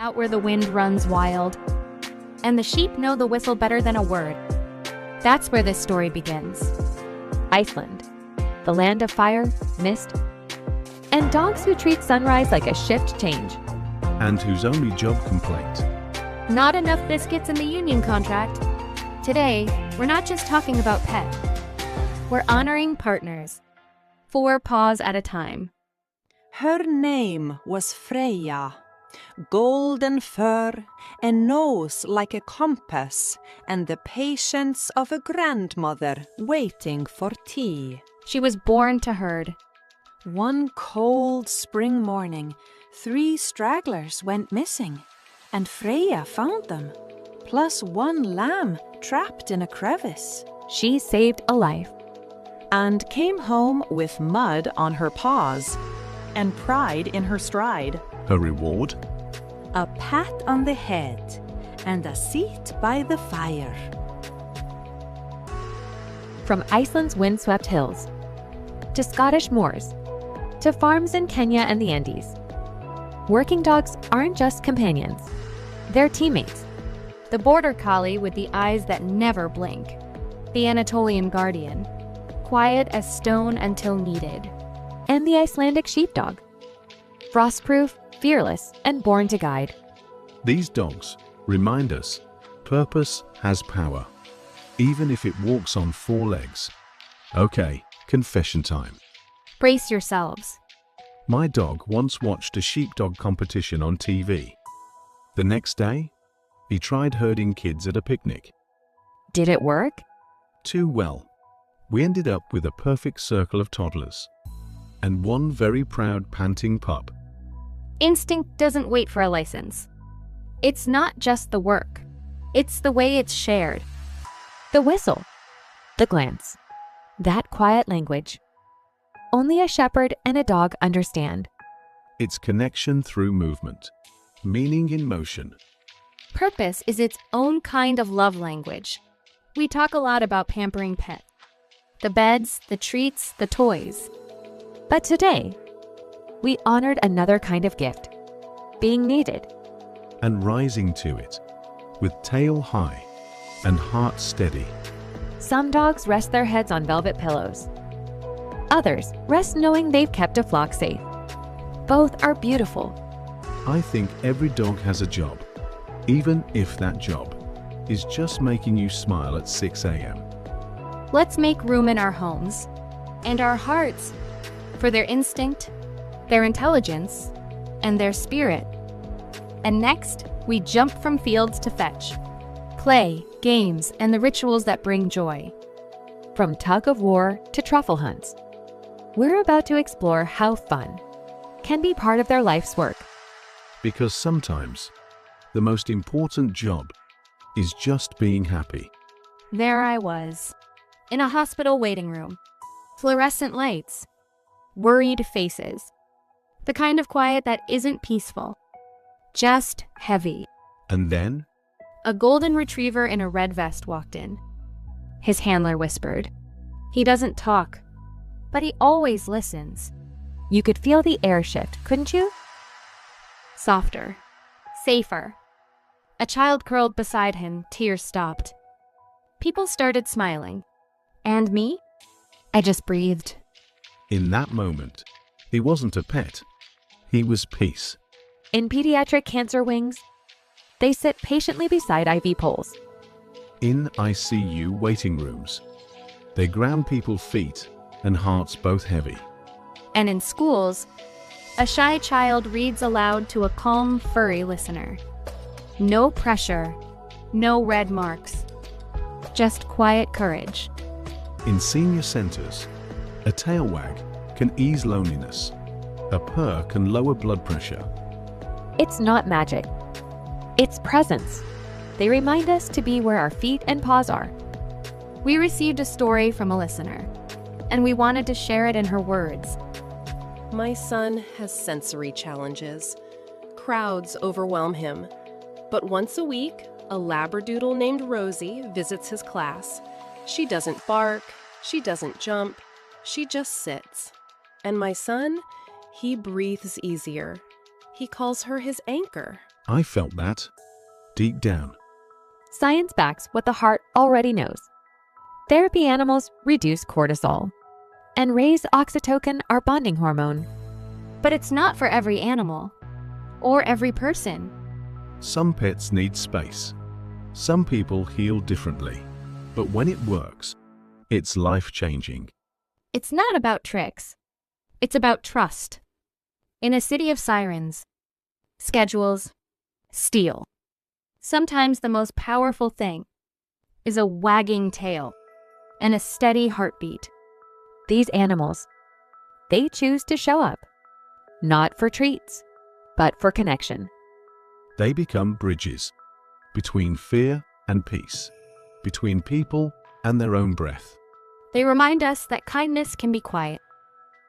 out where the wind runs wild, and the sheep know the whistle better than a word. That's where this story begins. Iceland, the land of fire, mist, and dogs who treat sunrise like a shift change. And whose only job complaint. Not enough biscuits in the union contract. Today, we're not just talking about pet. We're honoring partners, 4 paws at a time. Her name was Freya. Golden fur, a nose like a compass, and the patience of a grandmother waiting for tea. She was born to herd. One cold spring morning, 3 stragglers went missing, and Freya found them, plus 1 lamb trapped in a crevice. She saved a life. And came home with mud on her paws and pride in her stride. Her reward? A pat on the head and a seat by the fire. From Iceland's windswept hills, to Scottish moors, to farms in Kenya and the Andes, working dogs aren't just companions. They're teammates. The border collie with the eyes that never blink. The Anatolian guardian, quiet as stone until needed. And the Icelandic sheepdog, frostproof, fearless, and born to guide. These dogs remind us purpose has power, even if it walks on 4 legs. Okay, confession time. Brace yourselves. My dog once watched a sheepdog competition on TV. The next day, he tried herding kids at a picnic. Did it work? Too well. We ended up with a perfect circle of toddlers and 1 very proud panting pup. Instinct doesn't wait for a license. It's not just the work. It's the way it's shared. The whistle, the glance, that quiet language. Only a shepherd and a dog understand. It's connection through movement, meaning in motion. Purpose is its own kind of love language. We talk a lot about pampering pets. The beds, the treats, the toys. But today, we honored another kind of gift, being needed. And rising to it, with tail high and heart steady. Some dogs rest their heads on velvet pillows. Others rest knowing they've kept a flock safe. Both are beautiful. I think every dog has a job, even if that job is just making you smile at 6 a.m. Let's make room in our homes and our hearts for their instinct, their intelligence, and their spirit. And next, we jump from fields to fetch, play, games, and the rituals that bring joy. From tug of war to truffle hunts, we're about to explore how fun can be part of their life's work. Because sometimes, the most important job is just being happy. There I was, in a hospital waiting room. Fluorescent lights, worried faces. The kind of quiet that isn't peaceful, just heavy. And then? A golden retriever in a red vest walked in. His handler whispered. He doesn't talk, but he always listens. You could feel the air shift, couldn't you? Softer, safer. A child curled beside him, tears stopped. People started smiling. And me? I just breathed. In that moment, he wasn't a pet. He was peace. In pediatric cancer wings, they sit patiently beside IV poles. In ICU waiting rooms, they ground people's feet and hearts both heavy. And in schools, a shy child reads aloud to a calm, furry listener. No pressure, no red marks, just quiet courage. In senior centers, a tail wag can ease loneliness. A purr can lower blood pressure. It's not magic. It's presence. They remind us to be where our feet and paws are. We received a story from a listener, and we wanted to share it in her words. My son has sensory challenges. Crowds overwhelm him. But once a week, a Labradoodle named Rosie visits his class. She doesn't bark, she doesn't jump, she just sits. And my son, he breathes easier. He calls her his anchor. I felt that. Deep down. Science backs what the heart already knows. Therapy animals reduce cortisol and raise oxytocin, our bonding hormone. But it's not for every animal or every person. Some pets need space. Some people heal differently. But when it works, it's life-changing. It's not about tricks. It's about trust. In a city of sirens, schedules, steel, sometimes the most powerful thing is a wagging tail and a steady heartbeat. These animals, they choose to show up, not for treats, but for connection. They become bridges between fear and peace, between people and their own breath. They remind us that kindness can be quiet.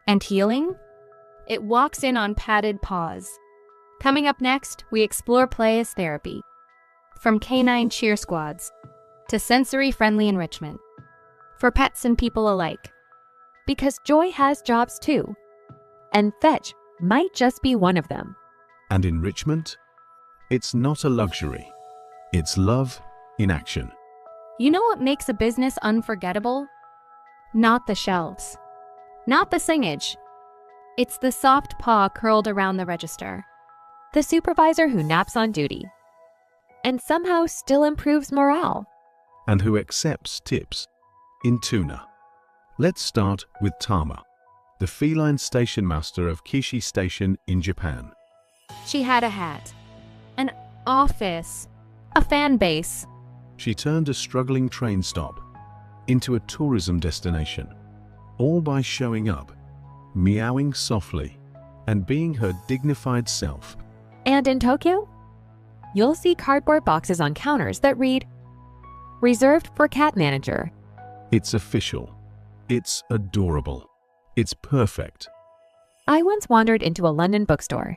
And healing? It walks in on padded paws. Coming up next, we explore play as therapy. From canine cheer squads to sensory-friendly enrichment. For pets and people alike. Because joy has jobs too. And fetch might just be one of them. And enrichment? It's not a luxury. It's love in action. You know what makes a business unforgettable? Not the shelves. Not the singage. It's the soft paw curled around the register. The supervisor who naps on duty and somehow still improves morale. And who accepts tips in tuna. Let's start with Tama, the feline station master of Kishi Station in Japan. She had a hat, an office, a fan base. She turned a struggling train stop into a tourism destination, all by showing up, meowing softly, and being her dignified self. And in Tokyo, you'll see cardboard boxes on counters that read, "Reserved for cat manager." It's official. It's adorable. It's perfect. I once wandered into a London bookstore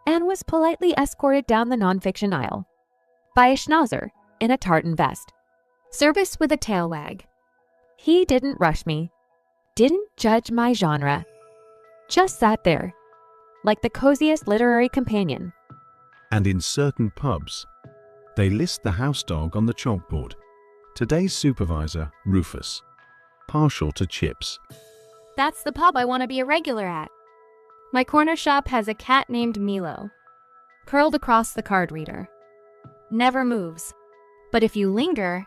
and was politely escorted down the nonfiction aisle by a schnauzer in a tartan vest. Service with a tail wag. He didn't rush me, didn't judge my genre, just sat there, like the coziest literary companion. And in certain pubs, they list the house dog on the chalkboard. Today's supervisor, Rufus, partial to chips. That's the pub I want to be a regular at. My corner shop has a cat named Milo, curled across the card reader. Never moves, but if you linger,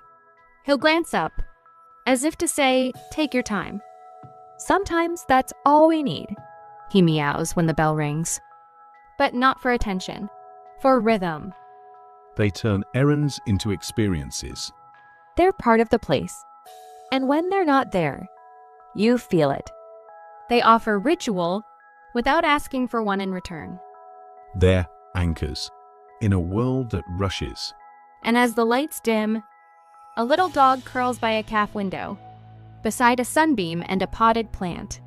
he'll glance up, as if to say, take your time. Sometimes that's all we need. He meows when the bell rings. But not for attention, for rhythm. They turn errands into experiences. They're part of the place. And when they're not there, you feel it. They offer ritual without asking for one in return. They're anchors in a world that rushes. And as the lights dim, a little dog curls by a calf window, beside a sunbeam and a potted plant.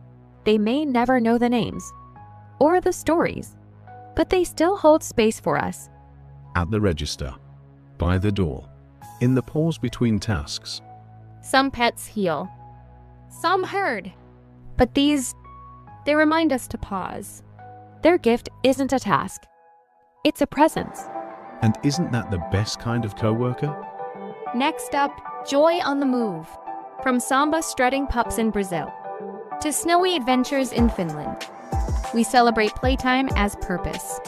They may never know the names or the stories, but they still hold space for us. At the register, by the door, in the pause between tasks. Some pets heal, some herd, but these, they remind us to pause. Their gift isn't a task, it's a presence. And isn't that the best kind of coworker? Next up, joy on the move. From samba strutting pups in Brazil to snowy adventures in Finland, we celebrate playtime as purpose.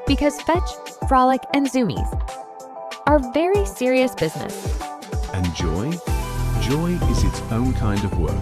Because fetch, frolic, and zoomies are very serious business. And joy? Joy is its own kind of work.